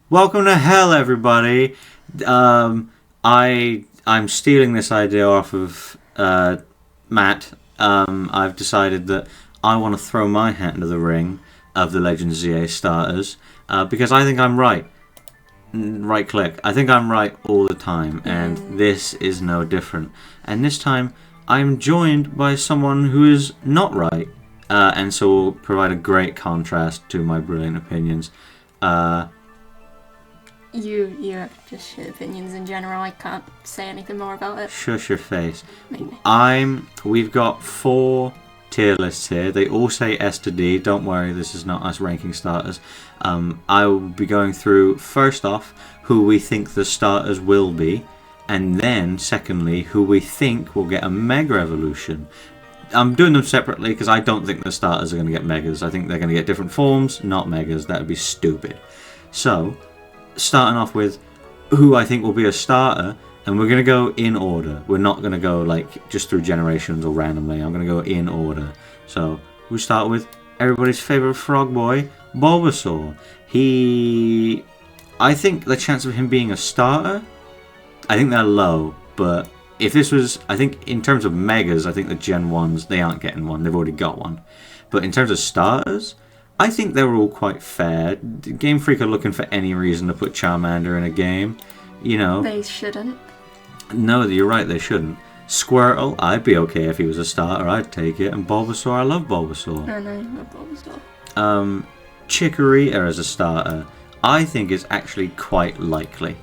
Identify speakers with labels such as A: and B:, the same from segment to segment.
A: Welcome to hell, everybody. I'm stealing this idea off of Matt. I've decided that I want to throw my hat into the ring of the Legends ZA starters because I think I'm right. Right click. I think I'm right all the time, and this is no different. And this time, I'm joined by someone who is not right, and so will provide a great contrast to my brilliant opinions.
B: You have just shit opinions in general. I can't say anything more about it.
A: Shush your face.
B: Maybe.
A: We've got 4 tier lists here. They all say S to D. Don't worry, this is not us ranking starters. I will be going through, first off, who we think the starters will be, and then, secondly, who we think will get a Mega Evolution. I'm doing them separately because I don't think the starters are going to get Megas. I think they're going to get different forms, not Megas. That would be stupid. So, starting off with who I think will be a starter, and we're going to go in order. We're not going to go like just through generations or randomly. I'm going to go in order. So we'll start with everybody's favorite frog boy, Bulbasaur. I think the chance of him being a starter, I think they're low, but if this was, I think in terms of Megas, I think the Gen 1s, they aren't getting one. They've already got one. But in terms of starters, I think they were all quite fair. Game Freak are looking for any reason to put Charmander in a game. You know.
B: They shouldn't.
A: No, you're right, they shouldn't. Squirtle, I'd be okay if he was a starter. I'd take it. And Bulbasaur, I love Bulbasaur.
B: I know, you love Bulbasaur.
A: Chikorita as a starter, I think is actually quite likely.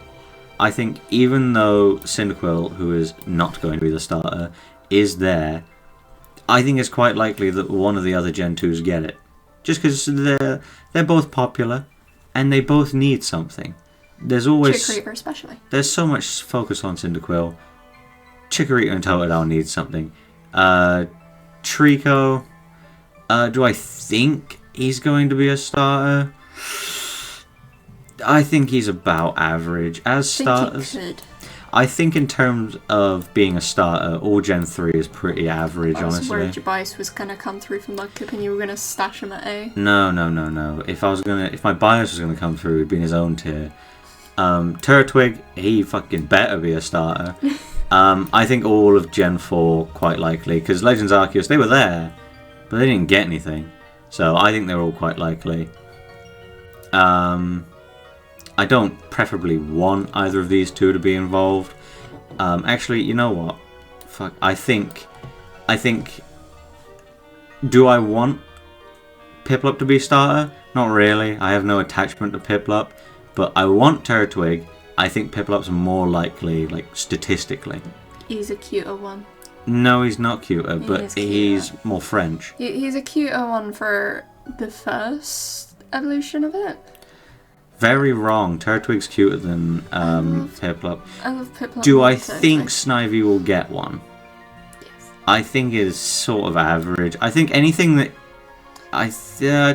A: I think even though Cyndaquil, who is not going to be the starter, is there, I think it's quite likely that one of the other Gen 2s get it. Just because they're both popular, and they both need something. There's always
B: Chikorita especially.
A: There's so much focus on Cyndaquil. Chikorita and Totodile need something. Trico, do I think he's going to be a starter? I think he's about average as starters. I think in terms of being a starter, all Gen 3 is pretty average,
B: I was
A: honestly.
B: worried your bias was going to come through from Mudkip and you were going to stash him at A.
A: No. If my bias was gonna come through, it'd be in his own tier. Turtwig, he fucking better be a starter. I think all of Gen 4 quite likely, because Legends Arceus, they were there, but they didn't get anything. So I think they're all quite likely. I don't preferably want either of these two to be involved. Actually, you know what? Fuck. I think. Do I want Piplup to be starter? Not really. I have no attachment to Piplup, but I want Turtwig. I think Piplup's more likely, like statistically.
B: He's a cuter one.
A: No, he's not cuter, but he's more French.
B: He's a cuter one for the first evolution of it.
A: Very wrong. Turtwig's cuter than Piplup.
B: I love Piplup.
A: Do I think Snivy will get one?
B: Yes.
A: I think it's sort of average. I think anything that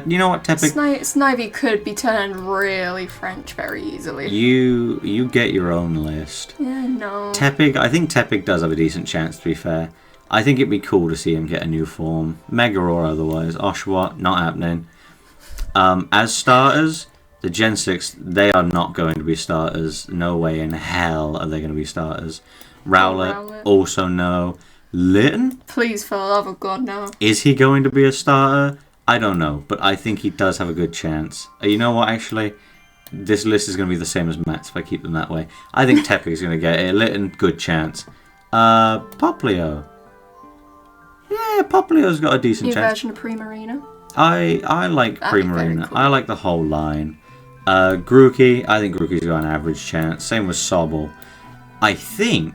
A: you know what, Tepig?
B: Snivy could be turned really French very easily.
A: You get your own list.
B: Yeah, no.
A: Tepig, I think Tepig does have a decent chance, to be fair. I think it'd be cool to see him get a new form. Mega or otherwise. Oshawott, not happening. As starters, the Gen 6, they are not going to be starters. No way in hell are they going to be starters. Rowlet, also no. Litten?
B: Please, for the love of God, no.
A: Is he going to be a starter? I don't know, but I think he does have a good chance. You know what, actually? This list is going to be the same as Matt's if I keep them that way. I think Tepig's going to get it. Litten, good chance. Poplio. Yeah, Poplio's got a decent
B: New
A: chance.
B: version of Primarina.
A: I like Primarina. Cool. I like the whole line. Grookey, I think Grookey's got an average chance. Same with Sobble. I think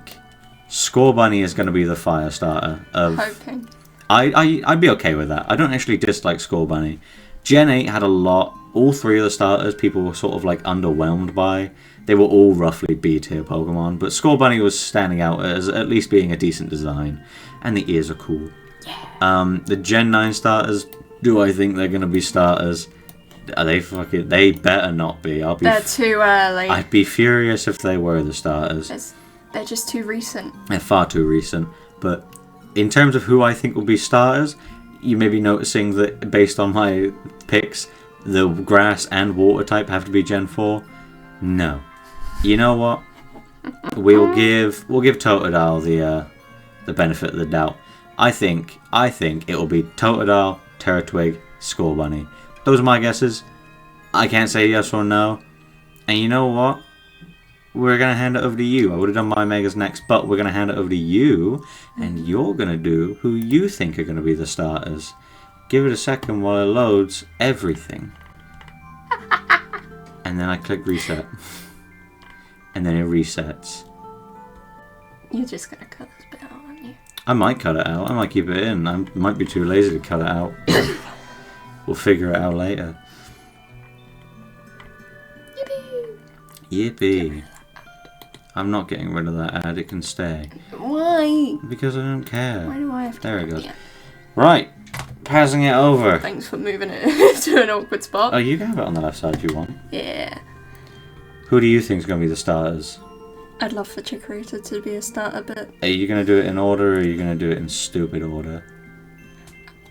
A: Scorbunny is going to be the fire starter of...
B: Hoping.
A: I'd be okay with that. I don't actually dislike Scorbunny. Gen 8 had a lot. All 3 of the starters people were sort of like underwhelmed by. They were all roughly B tier Pokemon, but Scorbunny was standing out as at least being a decent design. And the ears are cool.
B: Yeah.
A: The Gen 9 starters, do I think they're going to be starters? Are they fucking... They better not be.
B: They're too early.
A: I'd be furious if they were the starters.
B: They're just too recent.
A: They're far too recent. But in terms of who I think will be starters, you may be noticing that based on my picks, the grass and water type have to be Gen 4. No. You know what? We'll give Totodile the benefit of the doubt. I think it will be Totodile, Turtwig, Scorbunny. Those are my guesses. I can't say yes or no. And you know what? We're going to hand it over to you. I would have done my Megas next, but we're going to hand it over to you. And you're going to do who you think are going to be the starters. Give it a second while it loads everything. And then I click reset. And then it resets.
B: You're just going to cut this bit out, aren't you?
A: I might cut it out. I might keep it in. I might be too lazy to cut it out. We'll figure it out later. Yippee! I'm not getting rid of that ad. It can stay.
B: Why?
A: Because I don't care.
B: Why do I have to?
A: There it goes. Right. Passing it over.
B: Thanks for moving it to an awkward spot.
A: Oh, you can have it on the left side if you want.
B: Yeah.
A: Who do you think is going to be the starters?
B: I'd love for Chikorita to be a starter, but...
A: Are you going to do it in order, or are you going to do it in stupid order?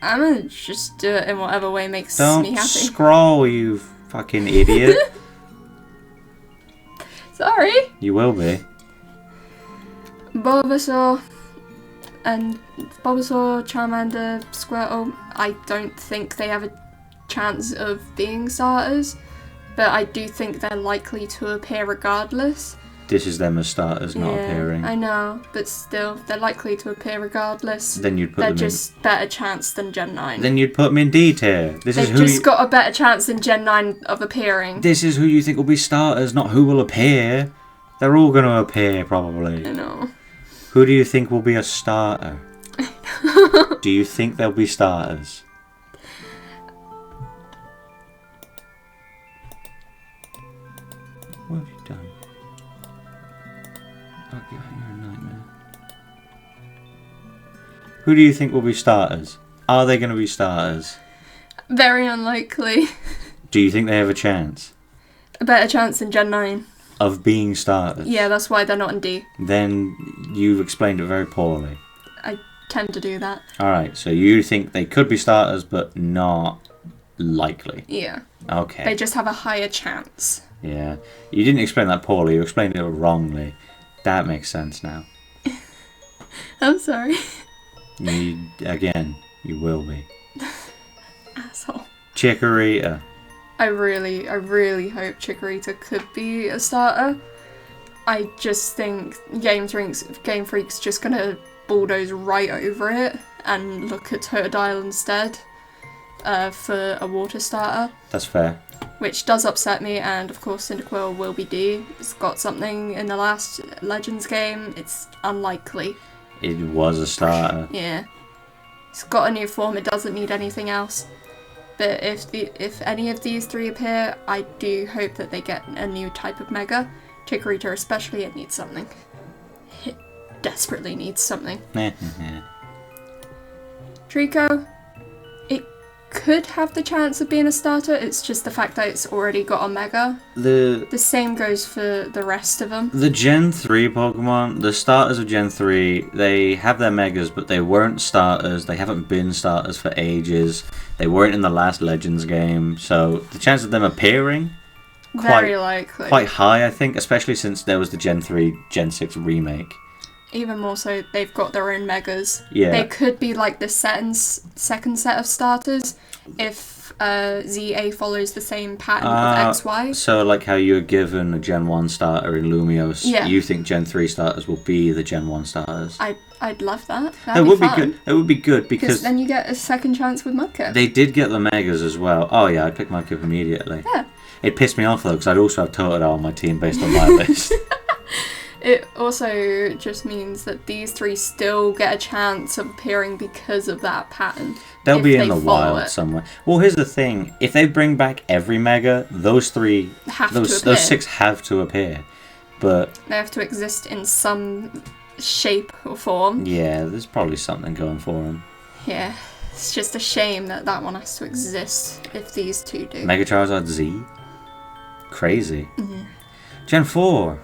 B: I'm going to just do it in whatever way makes
A: Don't
B: me happy.
A: scroll, you fucking idiot.
B: Sorry.
A: You will be.
B: Bulbasaur, Charmander, Squirtle, I don't think they have a chance of being starters, but I do think they're likely to appear regardless.
A: This is them as starters not appearing.
B: I know, but still, they're likely to appear regardless.
A: Then you'd put
B: they're
A: them
B: just better chance than Gen 9.
A: Then you'd put them in D tier.
B: They've just got a better chance than Gen 9 of appearing.
A: This is who you think will be starters, not who will appear. They're all going to appear, probably.
B: I know.
A: Who do you think will be a starter? Do you think they'll be starters? What have you done? Oh God, you're a nightmare. Who do you think will be starters? Are they going to be starters?
B: Very unlikely.
A: Do you think they have a chance?
B: A better chance than Gen 9.
A: Of being starters?
B: Yeah, that's why they're not in D.
A: Then you've explained it very poorly.
B: I tend to do that.
A: Alright, so you think they could be starters, but not likely.
B: Yeah.
A: Okay.
B: They just have a higher chance.
A: Yeah. You didn't explain that poorly, you explained it wrongly. That makes sense now.
B: I'm sorry.
A: Again, you will be.
B: Asshole.
A: Chikorita.
B: I really hope Chikorita could be a starter. I just think Game Freak's just gonna bulldoze right over it and look at Totodile instead for a water starter.
A: That's fair.
B: Which does upset me, and of course Cyndaquil will be D. It's got something in the last Legends game. It's unlikely.
A: It was a starter.
B: Yeah. It's got a new form, it doesn't need anything else. But if any of these three appear, I do hope that they get a new type of Mega. Chikorita especially, it needs something. It desperately needs something. Trico, it could have the chance of being a starter, it's just the fact that it's already got a Mega. The same goes for the rest of them.
A: The Gen 3 Pokemon, the starters of Gen 3, they have their Megas, but they weren't starters. They haven't been starters for ages. They weren't in the last Legends game, so the chance of them appearing,
B: very likely.
A: Quite high, I think, especially since there was the Gen 3, Gen 6 remake.
B: Even more so, they've got their own Megas.
A: Yeah.
B: They could be like the second set of starters if ZA follows the same pattern of XY.
A: So like how you were given a Gen 1 starter in Lumiose, you think Gen 3 starters will be the Gen 1 starters?
B: I'd love that.
A: It would be good. It would be good because
B: then you get a second chance with Mudkip.
A: They did get the Megas as well. Oh yeah, I'd pick Mudkip immediately.
B: Yeah.
A: It pissed me off though because I'd also have Totodile on my team based on my list.
B: It also just means that these three still get a chance of appearing because of that pattern.
A: They'll be in the wild somewhere. Well, here's the thing. If they bring back every Mega, those six have to appear. But
B: they have to exist in some shape or form.
A: Yeah, there's probably something going for them.
B: Yeah. It's just a shame that that one has to exist if these two do.
A: Mega Charizard Z? Crazy.
B: Mm-hmm.
A: Gen 4.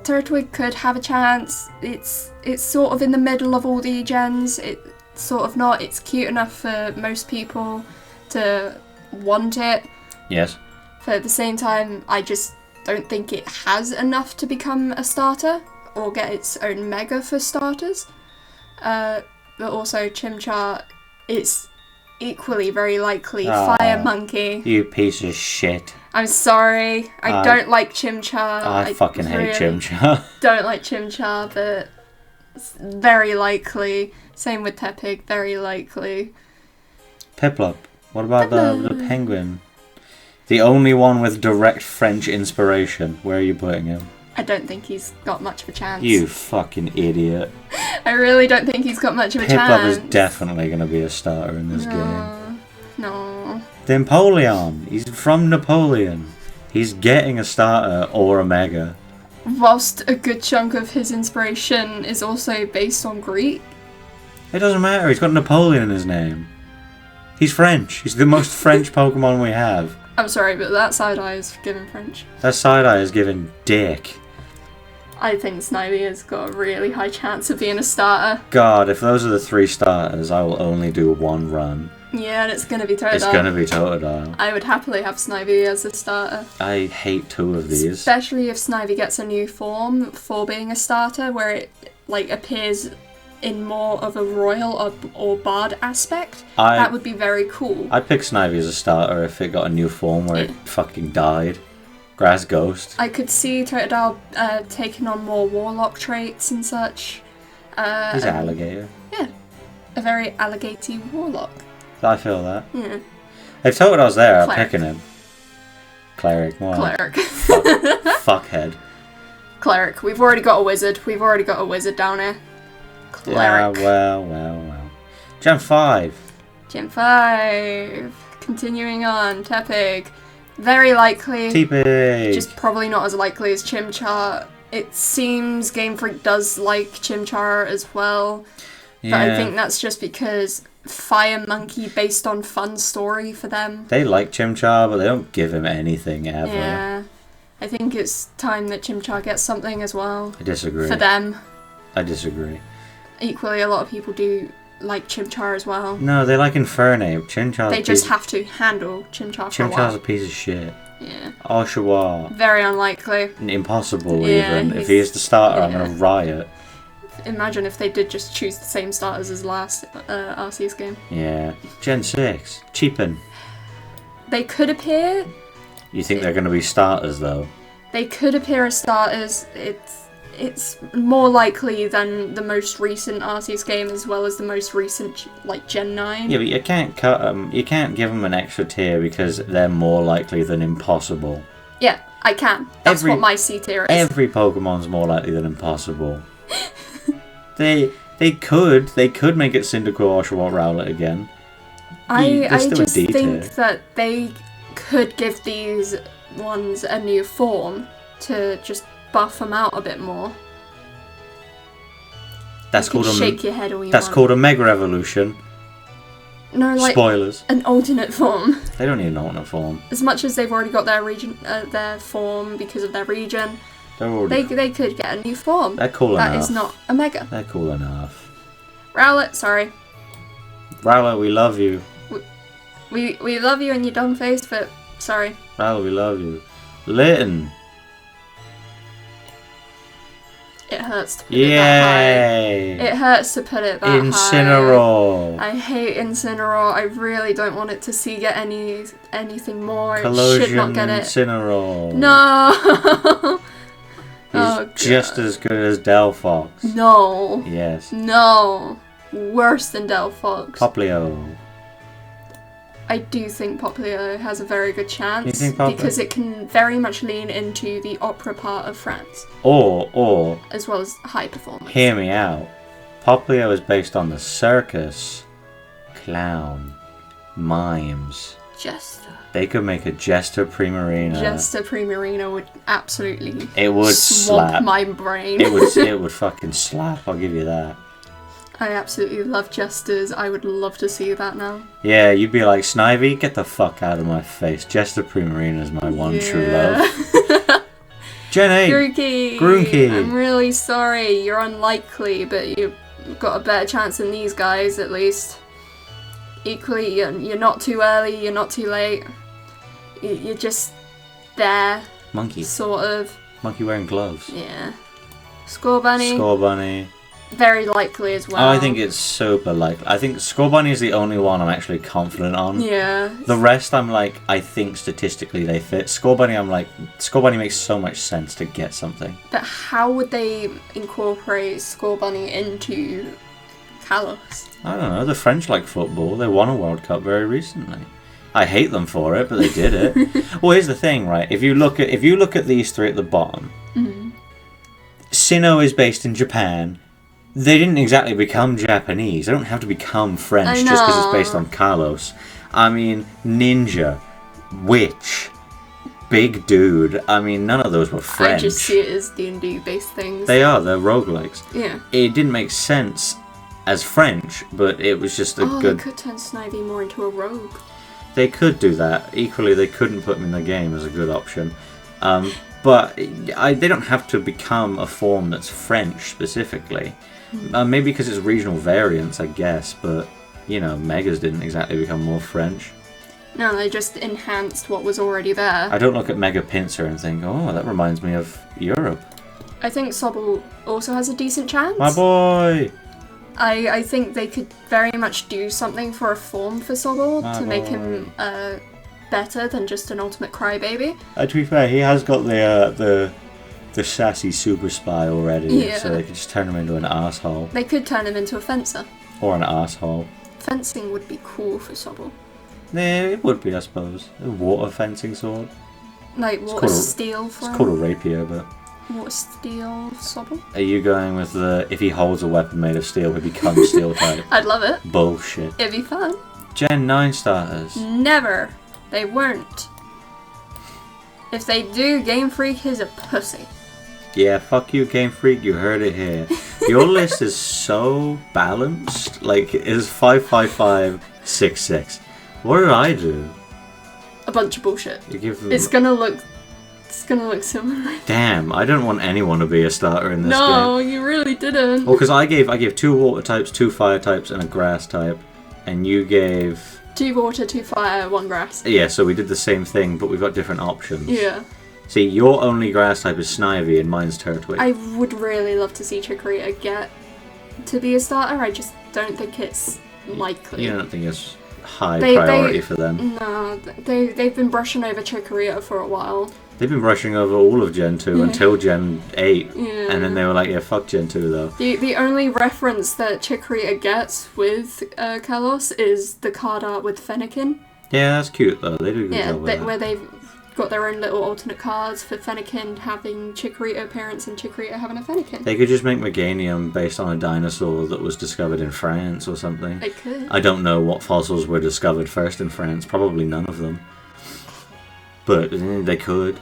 B: Turtwig could have a chance. It's sort of in the middle of all the gens. It's sort of not. It's cute enough for most people to want it.
A: Yes.
B: But at the same time, I just don't think it has enough to become a starter or get its own mega for starters. But also Chimchar, it's equally very likely Fire Monkey.
A: You piece of shit.
B: I'm sorry, I don't like Chimchar.
A: I fucking hate Chimchar.
B: Don't like Chimchar, but it's very likely. Same with Tepig, very likely.
A: Piplup. What about the penguin? The only one with direct French inspiration. Where are you putting him?
B: I don't think he's got much of a chance.
A: You fucking idiot.
B: I really don't think he's got much of a chance.
A: Piplup is definitely going to be a starter in this game.
B: No.
A: The Napoleon. He's from Napoleon. He's getting a starter or a mega.
B: Whilst a good chunk of his inspiration is also based on Greek.
A: It doesn't matter. He's got Napoleon in his name. He's French. He's the most French Pokemon we have.
B: I'm sorry, but that side-eye is given French.
A: That side-eye is given dick.
B: I think Snivy has got a really high chance of being a starter.
A: God, if those are the 3 starters, I will only do one run.
B: Yeah, and it's going to be Totodile.
A: It's going to be Totodile.
B: I would happily have Snivy as a starter.
A: I hate 2 of these.
B: Especially if Snivy gets a new form for being a starter, where it appears in more of a royal or bard aspect. That would be very cool.
A: I'd pick Snivy as a starter if it got a new form where it fucking died. Grass Ghost.
B: I could see Totodile taking on more warlock traits and such.
A: He's an alligator.
B: Yeah. A very alligator warlock.
A: I feel that.
B: Yeah.
A: If Totodile's there, I'm
B: Cleric.
A: picking him. Cleric. What?
B: Cleric.
A: Fuckhead.
B: Cleric. We've already got a wizard. We've already got a wizard down here. Cleric.
A: Yeah, well. Gen 5.
B: Gen 5. Continuing on. Tepig. Very likely.
A: Tepig.
B: Just probably not as likely as Chimchar. It seems Game Freak does like Chimchar as well. Yeah. But I think that's just because Fire Monkey based on fun story for them.
A: They like Chimchar, but they don't give him anything ever.
B: Yeah. I think it's time that Chimchar gets something as well.
A: I disagree.
B: For them.
A: I disagree.
B: Equally, a lot of people do like Chimchar as well.
A: No, they like Infernape. Chimchar.
B: They just have to handle Chimchar for a while.
A: Chimchar's a piece of shit.
B: Yeah.
A: Oshawott.
B: Very unlikely.
A: Impossible, even. If he is the starter, I'm going to riot.
B: Imagine if they did just choose the same starters as last Arceus game.
A: Yeah. Gen 6. Cheapen.
B: They could appear.
A: You think they're going to be starters, though?
B: They could appear as starters. It's more likely than the most recent Arceus game, as well as the most recent, Gen 9.
A: Yeah, but you can't cut them. You can't give them an extra tier because they're more likely than impossible.
B: Yeah, I can. That's what my C tier is.
A: Every Pokemon's more likely than impossible. They could make it Cyndaquil, Oshawott, Rowlet again.
B: I just think that they could give these ones a new form to just buff them out a bit more.
A: That's called
B: shake your head all you
A: That's
B: want.
A: called a Mega Evolution.
B: No,
A: spoilers.
B: An alternate form.
A: They don't need an alternate form.
B: As much as they've already got their form because of their region, they could get a new form.
A: They're cool enough.
B: That is not a Mega.
A: They're cool enough.
B: Rowlet, sorry.
A: Rowlet, we love you.
B: We love you and your dumb face, but sorry.
A: Rowlet, we love you. Litten.
B: It hurts to put it that high. It hurts to put it that high.
A: Incineroar.
B: I hate Incineroar. I really don't want it to get anything more.
A: Collision
B: it should not get it.
A: Incineroar.
B: No.
A: He's just as good as Delphox.
B: No.
A: Yes.
B: No. Worse than Delphox.
A: Poplio.
B: I do think Poplio has a very good chance.
A: You think Poplio?
B: Because it can very much lean into the opera part of France.
A: Or
B: as well as high performance.
A: Hear me out. Poplio is based on the circus, clown, mimes.
B: Jester.
A: They could make a Jester Primarina.
B: Jester Primarina would absolutely.
A: It would
B: swamp
A: slap
B: my brain.
A: It would fucking slap. I'll give you that.
B: I absolutely love Jesters. I would love to see that now.
A: Yeah, you'd be like, Snivy, get the fuck out of my face. Jester Primarina is my one true love. Gen 8. Grookey.
B: I'm really sorry. You're unlikely, but you've got a better chance than these guys, at least. Equally, you're not too early, you're not too late. You're just bear,
A: Monkey.
B: sort of.
A: Monkey wearing gloves.
B: Yeah. Score Bunny.
A: Score Bunny.
B: Very likely as well.
A: Oh, I think it's super likely. I think Score Bunny is the only one I'm actually confident on.
B: Yeah.
A: The rest, I'm like, I think statistically they fit. Score Bunny, I'm like, Score Bunny makes so much sense to get something.
B: But how would they incorporate Score Bunny into Kalos?
A: I don't know. The French like football. They won a World Cup very recently. I hate them for it, but they did it. Well, here's the thing, right? If you look at these three at the bottom, Sinnoh is based in Japan. They didn't exactly become Japanese. They don't have to become French just because it's based on Kalos. I mean, ninja, witch, big dude. I mean, none of those were French.
B: I just see it as D&D based things.
A: They're roguelikes.
B: Yeah.
A: It didn't make sense as French, but it was just a good...
B: they could turn Snivy more into a rogue.
A: They could do that. Equally, they couldn't put him in the game as a good option. But they don't have to become a form that's French specifically. Maybe because it's regional variants, I guess, but, you know, Megas didn't exactly become more French.
B: No, they just enhanced what was already there.
A: I don't look at Mega Pinsir and think, oh, that reminds me of Europe.
B: I think Sobble also has a decent chance.
A: My boy!
B: I think they could very much do something for a form for Sobble to make him better than just an ultimate crybaby.
A: To be fair, he has got the sassy super spy already, so they could just turn him into an asshole.
B: They could turn him into a fencer.
A: Or an asshole.
B: Fencing would be cool for Sobble.
A: Yeah, it would be, I suppose. A water fencing sword.
B: Like water steel for
A: It's called a rapier, but...
B: Water steel Sobble?
A: Are you going with the, if he holds a weapon made of steel, he becomes steel type?
B: I'd love it.
A: Bullshit.
B: It'd be fun.
A: Gen 9 starters.
B: Never. They weren't. If they do, Game Freak is a pussy.
A: Yeah, fuck you, Game Freak, you heard it here. Your list is so balanced. Like, it's 55566. What did I do?
B: A bunch of bullshit.
A: You give them...
B: It's gonna look similar.
A: Damn, I don't want anyone to be a starter in this game.
B: No, you really didn't.
A: Well, because I gave 2 water types, 2 fire types, and a grass type. And you gave...
B: 2 water, 2 fire, 1 grass.
A: Yeah, so we did the same thing, but we've got different options.
B: Yeah.
A: See, your only grass type is Snivy and mine's Turtwig.
B: I would really love to see Chikorita get to be a starter. I just don't think it's likely.
A: You don't think it's high priority for them?
B: No, they've been brushing over Chikorita for a while.
A: They've been brushing over all of Gen 2 until Gen 8.
B: Yeah.
A: And then they were like, yeah, fuck Gen 2 though.
B: The only reference that Chikorita gets with Kalos is the card art with Fennekin.
A: Yeah, that's cute though. They do a good job with that.
B: Where they've got their own little alternate cards for Fennekin having Chikorita appearance and Chikorita having a Fennekin.
A: They could just make Meganium based on a dinosaur that was discovered in France or something.
B: They could.
A: I don't know what fossils were discovered first in France. Probably none of them. But they could.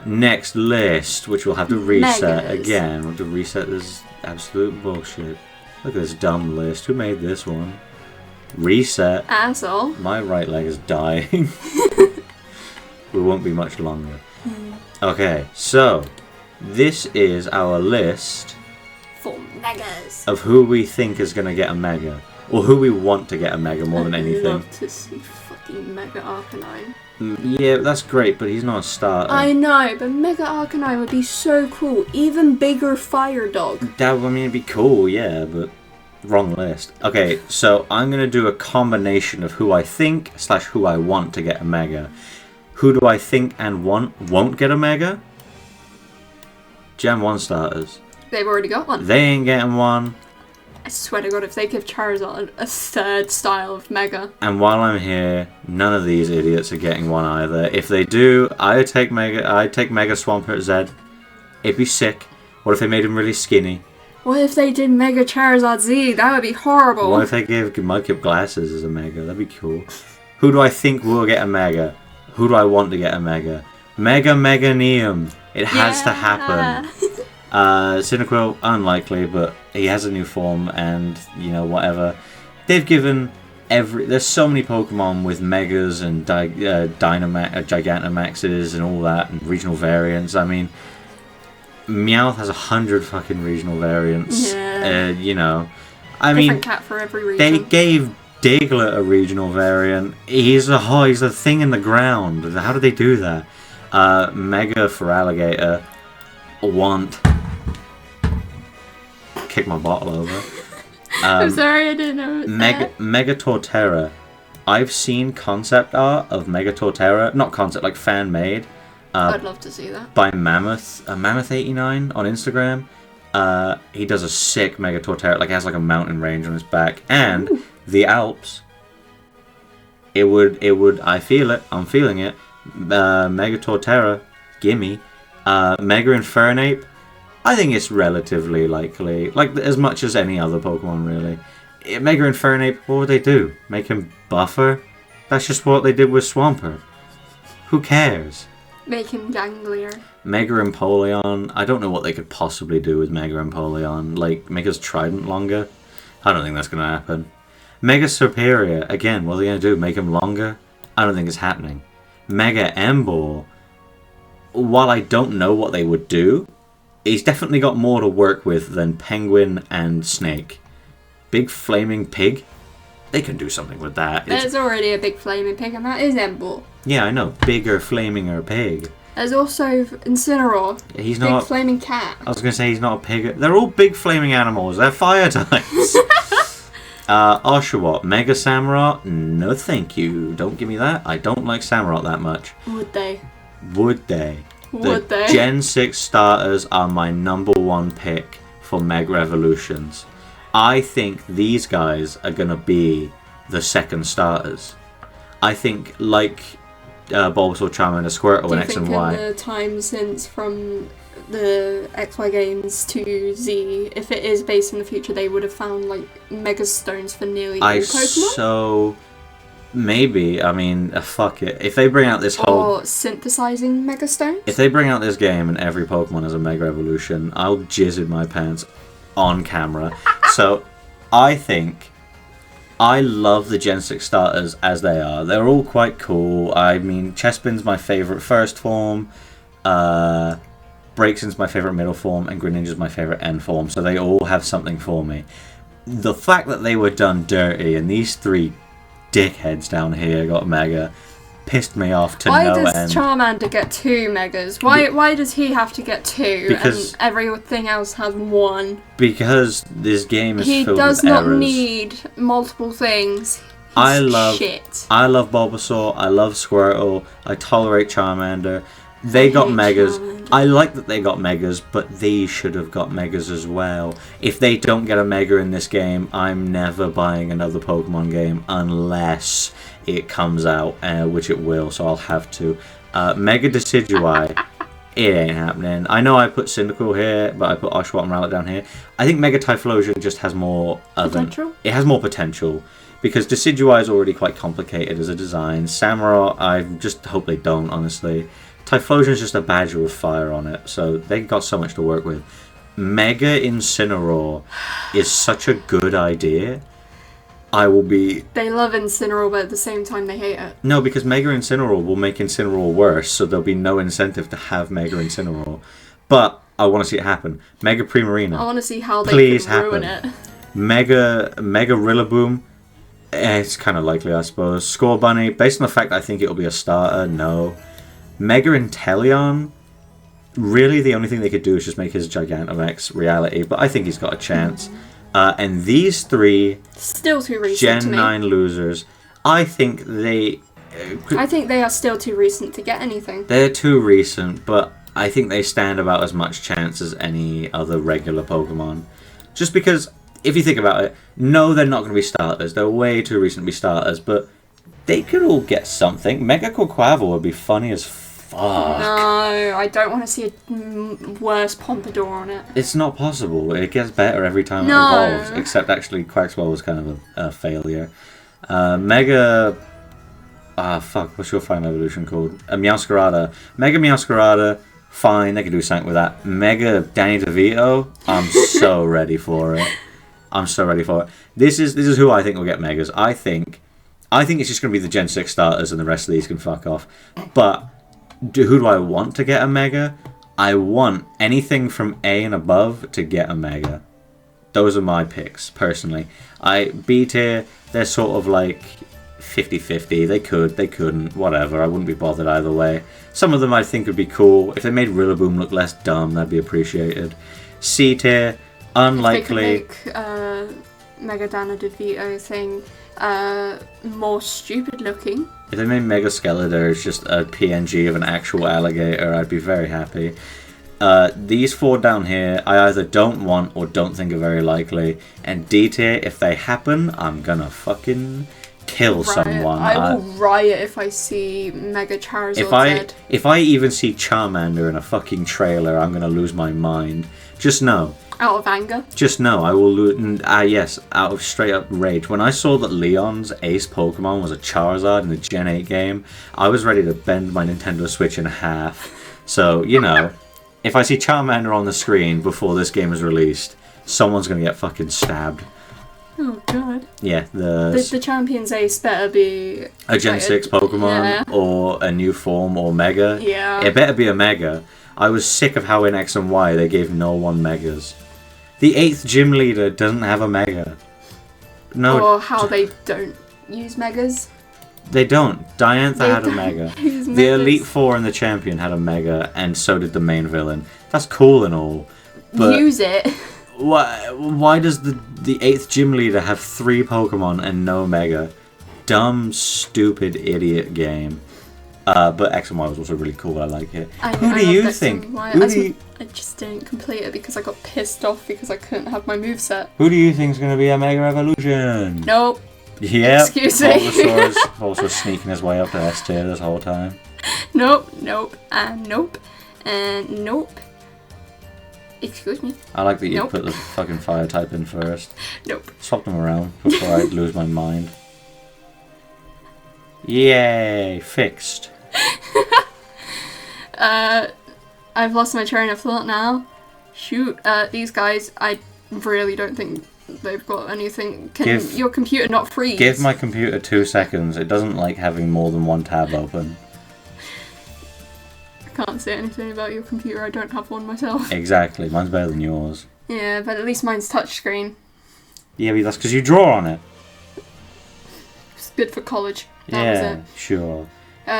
A: Next list, which we'll have to reset again. We'll have to reset this absolute bullshit. Look at this dumb list. Who made this one? Reset.
B: Asshole.
A: My right leg is dying. We won't be much longer. Okay, so this is our list
B: for megas
A: of who we think is going to get a mega, or who we want to get a mega more than anything.
B: I'd love to see fucking Mega Arcanine.
A: Yeah, that's great, but he's not a starter.
B: I know, but Mega Arcanine would be so cool. Even bigger Fire Dog.
A: That, I mean, it'd be cool, yeah, but wrong list. Okay, so I'm going to do a combination of who I think / who I want to get a mega. Who do I think and won't get a mega? Gen 1 starters.
B: They've already got one.
A: They ain't getting one.
B: I swear to God, if they give Charizard a third style of Mega.
A: And while I'm here, none of these idiots are getting one either. If they do, I'd take Mega Swampert Z. It'd be sick. What if they made him really skinny?
B: What if they did Mega Charizard Z? That would be horrible.
A: What if they gave Mudkip Glasses as a mega? That'd be cool. Who do I think will get a mega? Who do I want to get a mega? Mega Meganium. It has to happen. Cyndaquil, unlikely, but he has a new form and, you know, whatever. They've given there's so many Pokemon with Megas and Gigantamaxes and all that, and regional variants. I mean, Meowth has 100 fucking regional variants.
B: Yeah.
A: You know. I
B: Different
A: mean,
B: cat for every region.
A: they gave Diglett a regional variant. He's a thing in the ground. How did they do that? Mega for alligator. Want. Kick my bottle over.
B: I'm sorry, I didn't know.
A: Mega Torterra. I've seen concept art of Mega Torterra. Not concept, like fan made.
B: I'd love to see that.
A: By Mammoth89 on Instagram. He does a sick Mega Torterra. Like, it has like a mountain range on his back. And the Alps. It would, I feel it. I'm feeling it. Mega Torterra. Gimme. Mega Infernape. I think it's relatively likely. Like, as much as any other Pokemon, really. Mega Infernape, what would they do? Make him buffer? That's just what they did with Swampert. Who cares?
B: Make him ganglier.
A: Mega Empoleon. I don't know what they could possibly do with Mega Empoleon. Like, make his Trident longer? I don't think that's going to happen. Mega Superior. Again, what are they going to do? Make him longer? I don't think it's happening. Mega Emboar. While I don't know what they would do, he's definitely got more to work with than Penguin and Snake. Big Flaming Pig? They can do something with that.
B: There's already a big flaming pig, and that is Emboar.
A: Yeah, I know. Bigger, flaminger pig.
B: There's also Incineroar.
A: He's
B: big
A: not.
B: Flaming cat.
A: I was going to say he's not a pig. They're all big flaming animals. They're fire types. Oshawott. Mega Samurott? No, thank you. Don't give me that. I don't like Samurott that much.
B: Would they?
A: Would they?
B: Would they?
A: Gen 6 starters are my number one pick for Mega Evolutions. I think these guys are going to be the second starters. I think, like Bulbasaur, Charmander, Squirtle, and X and Y.
B: Do you think in the time since from the XY games to Z, if it is based in the future, they would have found, like, Mega Stones for nearly all Pokemon?
A: So... Maybe. I mean, fuck it. If they bring out this whole...
B: Or synthesizing Mega Stones?
A: If they bring out this game and every Pokemon has a Mega Evolution, I'll jizz in my pants on camera. So, I think... I love the Gen 6 starters as they are. They're all quite cool. I mean, Chespin's my favourite first form. Braixen's my favourite middle form. And Greninja's my favourite end form. So they all have something for me. The fact that they were done dirty and these three dickheads down here got Mega pissed me off to no end.
B: Why does Charmander get 2 Megas? Why does he have to get 2
A: because,
B: and everything else has 1?
A: Because this game is filled with errors.
B: He does not need multiple things.
A: I love
B: shit.
A: I love Bulbasaur, I love Squirtle, I tolerate Charmander. They got Megas.
B: Charmander.
A: I like that they got Megas, but they should have got Megas as well. If they don't get a Mega in this game, I'm never buying another Pokemon game unless it comes out, which it will, so I'll have to. Mega Decidueye, it ain't happening. I know I put Cyndaquil here, but I put Oshawott and Rowlet down here. I think Mega Typhlosion just has more
B: potential.
A: It has more potential. Because Decidueye is already quite complicated as a design. Samurott, I just hope they don't, honestly. Typhlosion is just a badger with fire on it, so they got so much to work with. Mega Incineroar is such a good idea. I will be...
B: They love Incineroar, but at the same time they hate it.
A: No, because Mega Incineroar will make Incineroar worse, so there'll be no incentive to have Mega Incineroar. But I want to see it happen. Mega Primarina.
B: I want to see how they can ruin it.
A: Mega Rillaboom. It's kind of likely, I suppose. Scorbunny, based on the fact I think it'll be a starter, no. Mega Inteleon, really the only thing they could do is just make his Gigantamax reality, but I think he's got a chance. And these three
B: still too recent
A: Gen 9 losers, I think they
B: are still too recent to get anything.
A: They're too recent, but I think they stand about as much chance as any other regular Pokemon. Just because, if you think about it, no, they're not going to be starters. They're way too recent to be starters, but they could all get something. Mega Quaquaval would be funny as fuck.
B: No, I don't want to see a worse Pompadour on it.
A: It's not possible. It gets better every time it evolves. Except actually Quaxwell was kind of a failure. Mega... fuck, what's your final evolution called? Meowscarada. Mega Meowscarada, fine, they can do something with that. Mega Danny DeVito, I'm so ready for it. I'm so ready for it. This is who I think will get Megas. I think it's just going to be the Gen 6 starters and the rest of these can fuck off. But who do I want to get a Mega? I want anything from A and above to get a Mega. Those are my picks, personally. B tier, they're sort of like 50-50. They could, they couldn't, whatever. I wouldn't be bothered either way. Some of them I think would be cool. If they made Rillaboom look less dumb, that'd be appreciated. C tier, unlikely.
B: If they could make Megadana DeVito thing more stupid looking.
A: If they made Mega Skeletor as just a PNG of an actual alligator, I'd be very happy. These 4 down here, I either don't want or don't think are very likely. And D tier, if they happen, I'm gonna fucking kill someone.
B: I will riot if I see Mega Charizard
A: if I even see Charmander in a fucking trailer, I'm gonna lose my mind. Just know.
B: Out of anger?
A: Just know, I will lose. Yes, out of straight up rage. When I saw that Leon's ace Pokemon was a Charizard in the Gen 8 game, I was ready to bend my Nintendo Switch in half. So, you know, if I see Charmander on the screen before this game is released, someone's gonna get fucking stabbed.
B: Oh god.
A: Yeah,
B: the Champion's Ace better be
A: a Gen 6 Pokemon or a new form or Mega.
B: Yeah.
A: It better be a Mega. I was sick of how in X and Y they gave no one Megas. The 8th gym leader doesn't have a Mega. No.
B: Or how they don't use Megas.
A: They don't. Diantha had a Mega. The Elite Four and the Champion had a Mega, and so did the main villain. That's cool and all. But
B: use it.
A: Why does the 8th gym leader have 3 Pokemon and no Mega? Dumb, stupid, idiot game. But X and Y was also really cool. I like it. Who do you think?
B: I just didn't complete it because I got pissed off because I couldn't have my moveset.
A: Who do you think is going to be a Mega Evolution?
B: Nope.
A: Yep.
B: Excuse me.
A: Bulbasaur's sneaking his way up to S tier this whole time.
B: Nope. Nope. Nope. Nope. Excuse me.
A: I like that you put the fucking fire type in first.
B: Nope.
A: Swap them around before I lose my mind. Yay! Fixed.
B: I've lost my train of thought now. Shoot, these guys, I really don't think they've got anything. Can your computer not freeze?
A: Give my computer 2 seconds. It doesn't like having more than one tab open.
B: I can't say anything about your computer. I don't have one myself.
A: Exactly. Mine's better than yours.
B: Yeah, but at least mine's touchscreen.
A: Yeah, but that's because you draw on it.
B: It's good for college. That was it.
A: Sure.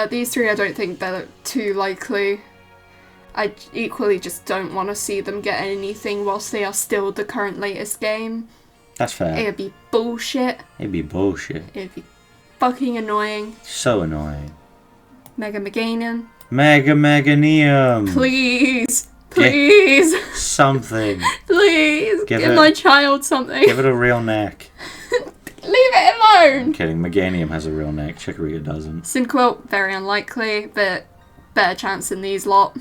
B: These 3, I don't think they're too likely. I equally just don't want to see them get anything whilst they are still the current latest game.
A: That's fair.
B: It'd be bullshit.
A: It'd be bullshit.
B: It'd be fucking annoying.
A: So annoying.
B: Mega Meganium.
A: Mega Meganium.
B: Please. Please.
A: Something.
B: Please. Give my child something.
A: Give it a real neck.
B: Leave it alone.
A: I'm kidding. Meganium has a real neck. Chikorita doesn't.
B: Cyndaquil, very unlikely, but better chance than these lot.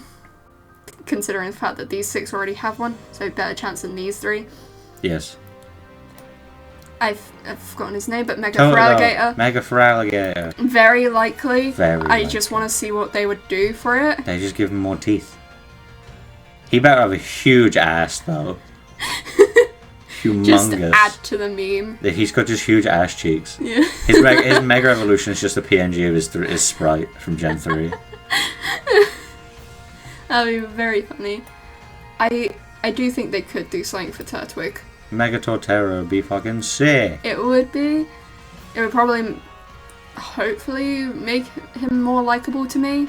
B: Considering the fact that these 6 already have one, so better chance than these 3.
A: Yes.
B: I've forgotten his name, but Mega Feraligatr.
A: Mega Feraligatr.
B: Very likely.
A: Very likely.
B: I just want to see what they would do for it.
A: They just give him more teeth. He better have a huge ass, though. Humongous.
B: Just add to the meme.
A: He's got just huge ass cheeks.
B: Yeah.
A: His Mega Evolution is just a PNG of his sprite from Gen 3.
B: That'd be very funny. I do think they could do something for Turtwig.
A: Mega Torterra would be fucking sick.
B: It would be. It would probably, hopefully, make him more likable to me.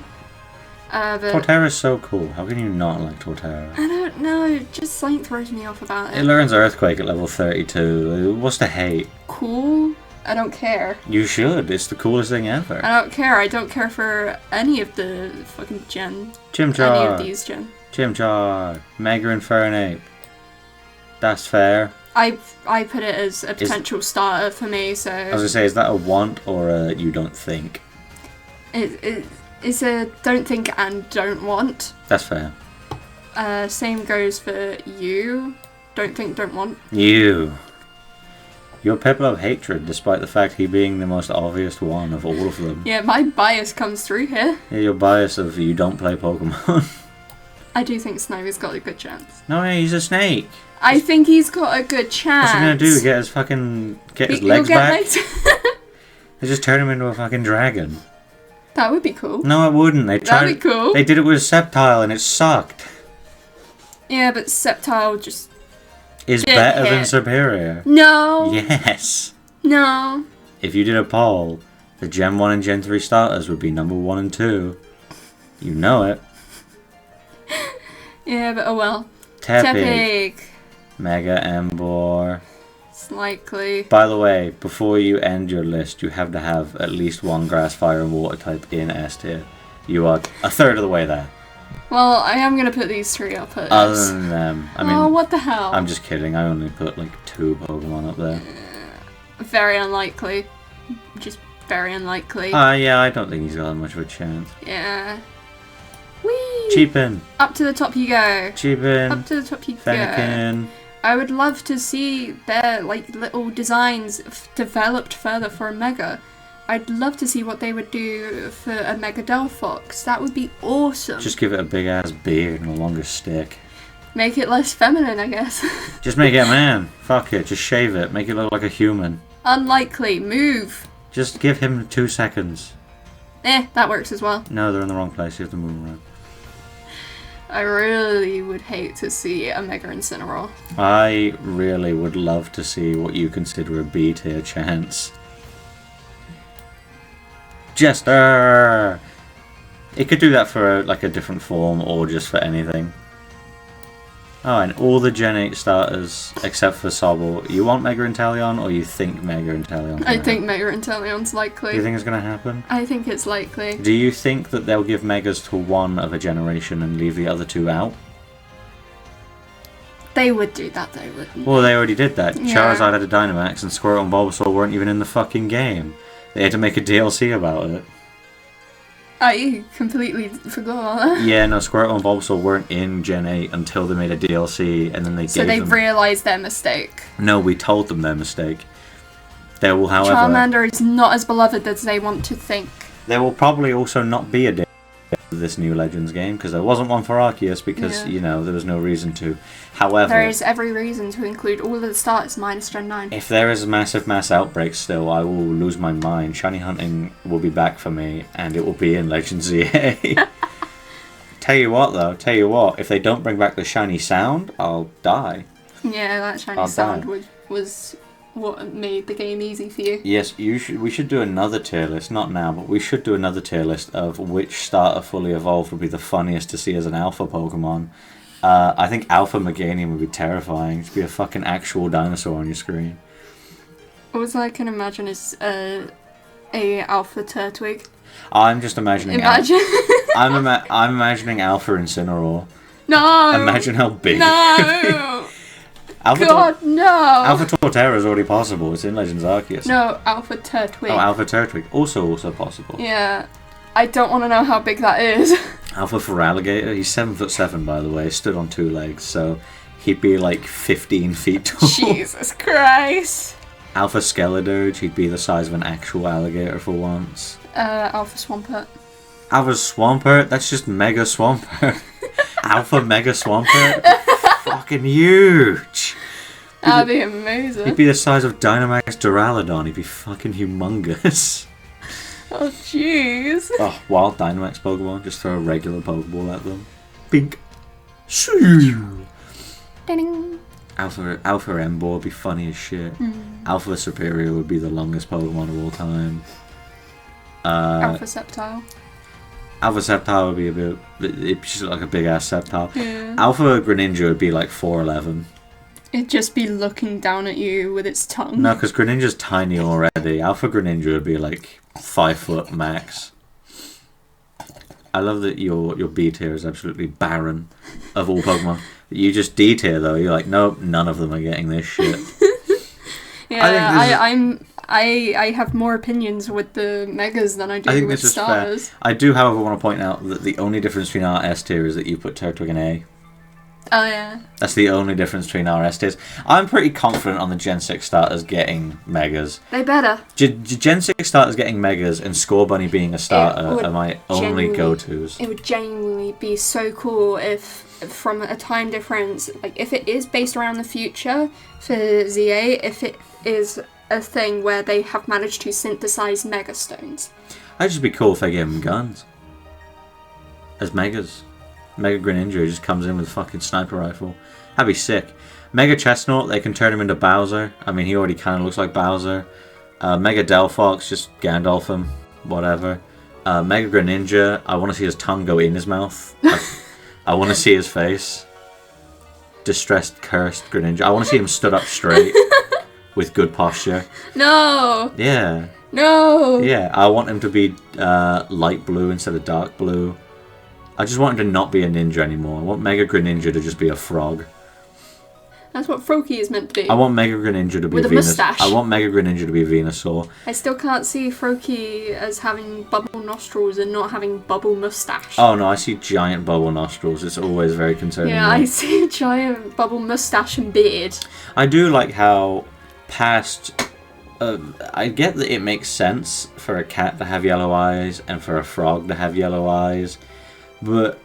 B: But
A: Torterra's so cool. How can you not like Torterra?
B: I don't know. Just something throws me off about it.
A: It learns Earthquake at level 32. What's the hate?
B: Cool. I don't care.
A: You should. It's the coolest thing ever.
B: I don't care. I don't care for any of the fucking gen.
A: Chimchar.
B: Any of these gen.
A: Chimchar. Mega Infernape. That's fair.
B: I put it as a potential starter for me, so...
A: I was going to say, is that a want or a you don't think?
B: It's a don't think and don't want.
A: That's fair.
B: Same goes for you. Don't think, don't want.
A: You. Your Piplup of hatred, despite the fact he being the most obvious one of all of them.
B: Yeah, my bias comes through here.
A: Yeah, your bias of you don't play Pokemon.
B: I do think Snowy's got a good chance.
A: No, he's a snake.
B: I think he's got a good chance.
A: What's he gonna do? Get his legs back? They just turn him into a fucking dragon.
B: That would be cool.
A: No, it wouldn't.
B: That'd be cool.
A: They did it with Sceptile and it sucked.
B: Yeah, but Sceptile just...
A: is better than Superior.
B: No.
A: Yes.
B: No.
A: If you did a poll, The Gen 1 and Gen 3 starters would be number 1 and 2. You know it.
B: Yeah, but oh well.
A: Tepig. Mega Embor.
B: It's likely.
A: By the way, before you end your list, you have to have at least one grass, fire, and water type in S tier. You are a third of the way there.
B: Well, I am going to put these 3 up at
A: Other
B: S.
A: than them. I mean,
B: oh, what the hell?
A: I'm just kidding. I only put like 2 Pokemon up there.
B: Very unlikely. Just very unlikely.
A: Yeah, I don't think he's got that much of a chance.
B: Yeah. Whee!
A: Cheapin.
B: Up to the top you go.
A: Cheapin.
B: Up to the top you
A: Fennekin.
B: go. I would love to see their like little designs developed further for a Mega. I'd love to see what they would do for a Mega Delphox. That would be awesome.
A: Just give it a big ass beard and a longer stick.
B: Make it less feminine, I guess.
A: Just make it a man. Fuck it. Just shave it. Make it look like a human.
B: Unlikely. Move.
A: Just give him 2 seconds.
B: That works as well.
A: No, they're in the wrong place. You have to move around.
B: I really would hate to see a Mega Incineroar.
A: I really would love to see what you consider a B tier chance. Jester! It could do that for like a different form or just for anything. Oh, and all the Gen 8 starters except for Sobble. You want Mega Inteleon or you think Mega Inteleon?
B: I think Mega Inteleon's likely.
A: Do you think it's going to happen?
B: I think it's likely.
A: Do you think that they'll give Megas to one of a generation and leave the other 2 out?
B: They would do that though, wouldn't they?
A: Well, they already did that.
B: Yeah.
A: Charizard had a Dynamax and Squirtle and Bulbasaur weren't even in the fucking game. They had to make a DLC about it.
B: I completely forgot.
A: Yeah, no, Squirtle and Bulbasaur weren't in Gen 8 until they made a DLC and then they
B: So
A: gave
B: they
A: them...
B: realised their mistake.
A: No, we told them their mistake. There will, however...
B: Charmander is not as beloved as they want to think.
A: There will probably also not be a DLC for this new Legends game, because there wasn't one for Arceus, because, you know, there was no reason to. However...
B: There is every reason to include all of the starters minus Gen 9.
A: If there is massive mass outbreak still, I will lose my mind. Shiny hunting will be back for me, and it will be in Legends EA. Tell you what, if they don't bring back the shiny sound, I'll die.
B: Yeah, that shiny sound was what made the game easy for you.
A: Yes, we should do another tier list, not now, but we should do another tier list of which starter fully evolved would be the funniest to see as an alpha Pokemon. I think Alpha Meganium would be terrifying. It'd be a fucking actual dinosaur on your screen.
B: All I can imagine is a Alpha Turtwig.
A: I'm just imagining...
B: Imagine.
A: I'm imagining Alpha Incineroar.
B: No!
A: Imagine how big...
B: No!
A: Alpha
B: God, no!
A: Alpha Torterra is already possible. It's in Legends Arceus.
B: No, Alpha Turtwig.
A: Oh, Alpha Turtwig. Also possible.
B: Yeah. I don't want to know how big that is.
A: Alpha Feraligatr. He's 7'7", by the way. Stood on 2 legs, so he'd be like 15 feet tall.
B: Jesus Christ.
A: Alpha Skeledirge. He'd be the size of an actual alligator for once.
B: Alpha Swampert.
A: Alpha Swampert? That's just Mega Swampert. Alpha Mega Swampert? Fucking huge!
B: That'd be amazing.
A: He'd be the size of Dynamax Duraludon. He'd be fucking humongous.
B: Oh, jeez.
A: Oh, wild Dynamax Pokemon. Just throw a regular Pokeball at them. Bink. Shoo!
B: Ding.
A: Alpha Emboar would be funny as shit. Alpha Superior would be the longest Pokemon of all time.
B: Alpha Sceptile.
A: Alpha Sceptile would be a bit... It'd just look like a big ass Sceptile.
B: Yeah.
A: Alpha Greninja would be like 4'11".
B: It'd just be looking down at you with its tongue.
A: No, because Greninja's tiny already. Alpha Greninja would be like 5 foot max. I love that your B tier is absolutely barren of all Pokemon. You just D tier though. You're like, nope, none of them are getting this shit.
B: Yeah, I have more opinions with the Megas than I do with starters.
A: Fair. I do, however, want to point out that the only difference between our S tier is that you put Turtwig in A.
B: Oh, yeah.
A: That's the only difference between our S tiers. I'm pretty confident on the Gen 6 starters getting Megas.
B: They better.
A: Gen 6 starters getting Megas and Scorbunny being a starter are my only go-tos.
B: It would genuinely be so cool if, from a time difference, like if it is based around the future for ZA, if it is a thing where they have managed to synthesize Mega Stones.
A: It'd just be cool if they gave them guns. As Megas. Mega Greninja just comes in with a fucking sniper rifle. That'd be sick. Mega Chestnut, they can turn him into Bowser. I mean, he already kind of looks like Bowser. Mega Delphox, just Gandalf him, whatever. Mega Greninja, I want to see his tongue go in his mouth. I want to see his face. Distressed, cursed Greninja. I want to see him stood up straight with good posture.
B: No!
A: Yeah.
B: No!
A: Yeah, I want him to be light blue instead of dark blue. I just want him to not be a ninja anymore. I want Mega Greninja to just be a frog.
B: That's what Froakie is meant to be.
A: I want Mega Greninja to be
B: with a mustache.
A: I want Mega Greninja to be Venusaur.
B: I still can't see Froakie as having bubble nostrils and not having bubble mustache.
A: Oh no, I see giant bubble nostrils. It's always very concerning.
B: Yeah, I see a giant bubble mustache and beard.
A: I do like how past... I get that it makes sense for a cat to have yellow eyes and for a frog to have yellow eyes,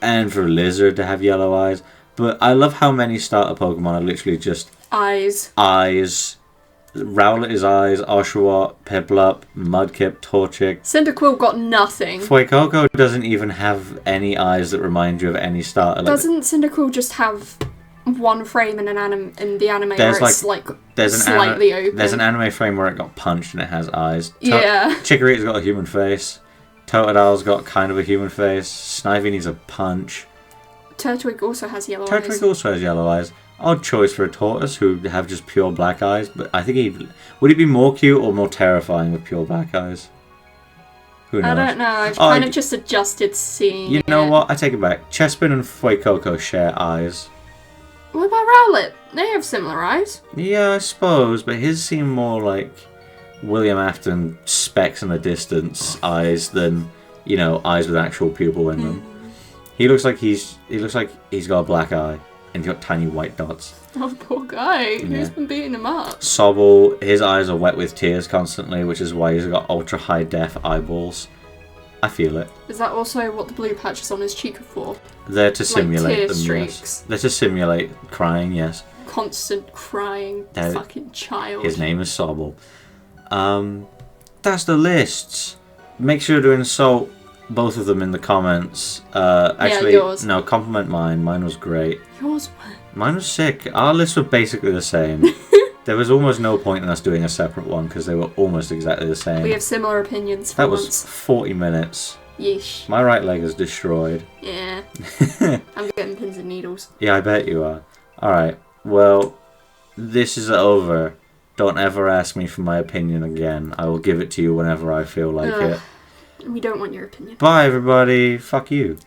A: and for a lizard to have yellow eyes. But I love how many starter Pokemon are literally just
B: eyes.
A: Rowlet is eyes, Oshawott, Piplup, Mudkip, Torchic.
B: Cyndaquil got nothing.
A: Fuecoco doesn't even have any eyes that remind you of any starter.
B: Doesn't Cyndaquil just have one frame in the anime where it's slightly open?
A: There's an anime frame where it got punched and it has eyes.
B: Yeah.
A: Chikorita's got a human face. Totodil's got kind of a human face. Snivy needs a punch.
B: Turtwig also has yellow eyes.
A: Turtwig also has yellow eyes. Odd choice for a tortoise who have just pure black eyes, but I think would he be more cute or more terrifying with pure black eyes? Who knows?
B: I don't know. I've kind of just adjusted seeing
A: You know what? I take it back. Chespin and Fuecoco share eyes.
B: What about Rowlet? They have similar eyes.
A: Yeah, I suppose, but his seem more like William Afton specks in the distance eyes than, eyes with actual pupil in them. He looks like he's got a black eye and he's got tiny white dots.
B: Oh, poor guy. Who's been beating him up?
A: Sobble, his eyes are wet with tears constantly, which is why he's got ultra high def eyeballs. I feel it.
B: Is that also what the blue patches on his cheek are for?
A: They're to simulate
B: tear
A: them,
B: streaks.
A: yes. They're to simulate crying, yes.
B: Constant crying fucking child.
A: His name is Sobble. That's the lists. Make sure to insult both of them in the comments. Actually,
B: yours.
A: No, compliment mine. Mine was great.
B: Yours?
A: Mine was sick. Our lists were basically the same. There was almost no point in us doing a separate one because they were almost exactly the same.
B: We have similar opinions for
A: That
B: once.
A: was 40 minutes.
B: Yeesh.
A: My right leg is destroyed.
B: Yeah. I'm getting pins and needles.
A: Yeah, I bet you are. Alright, well, this is over. Don't ever ask me for my opinion again. I will give it to you whenever I feel like it.
B: We don't want your opinion.
A: Bye, everybody. Fuck you.